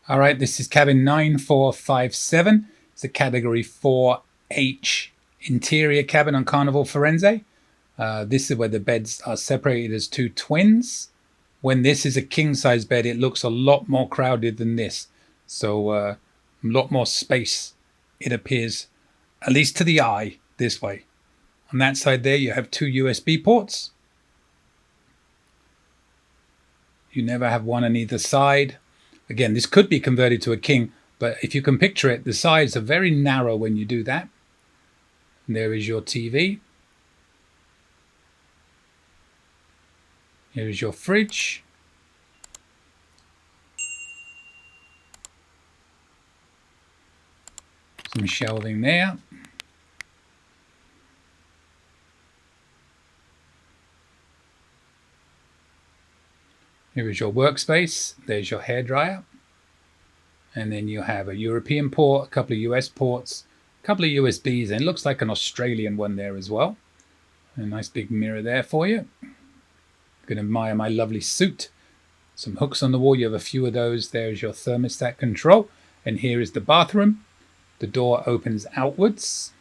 All right, this is cabin 9457. It's a category 4H interior cabin on Carnival Firenze. This is where the beds are separated as two twins. When this is a king-size bed, it looks a lot more crowded than this. So a lot more space, it appears, at least to the eye, this way. On that side there, you have two USB ports. You never have one on either side. Again, this could be converted to a king, but if you can picture it, the sides are very narrow when you do that. And there is your TV. Here is your fridge. Some shelving there. Here is your workspace. There's your hairdryer. And then you have a European port, a couple of US ports, a couple of USBs, and it looks like an Australian one there as well. A nice big mirror there for you. You can admire my lovely suit. Some hooks on the wall. You have a few of those. There's your thermostat control. And here is the bathroom. The door opens outwards.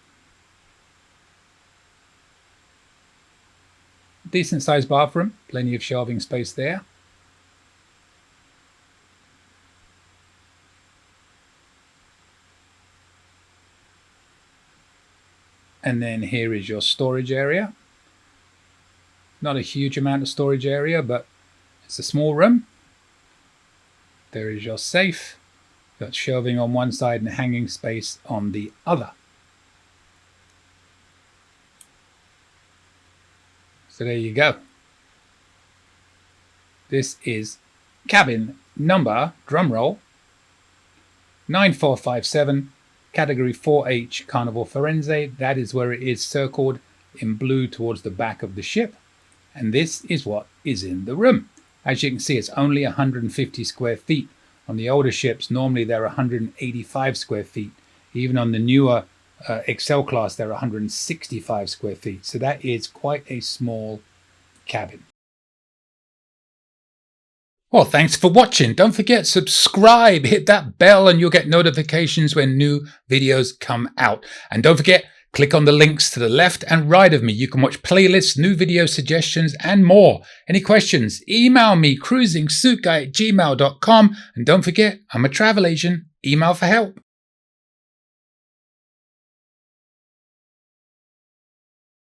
Decent sized bathroom. Plenty of shelving space there. And then here is your storage area. Not a huge amount of storage area, but it's a small room. There is your safe. Got shelving on one side and hanging space on the other. So there you go. This is cabin number, drumroll, 9457. Category 4H Carnival Firenze. That is where it is circled in blue towards the back of the ship. And this is what is in the room. As you can see, it's only 150 square feet. On the older ships, normally they're 185 square feet. Even on the newer Excel class, they're 165 square feet. So that is quite a small cabin. Well, thanks for watching. Don't forget, subscribe, hit that bell, and you'll get notifications when new videos come out. And don't forget, click on the links to the left and right of me. You can watch playlists, new video suggestions, and more. Any questions? Email me, cruisingsuitguy@gmail.com. And don't forget, I'm a travel agent. Email for help.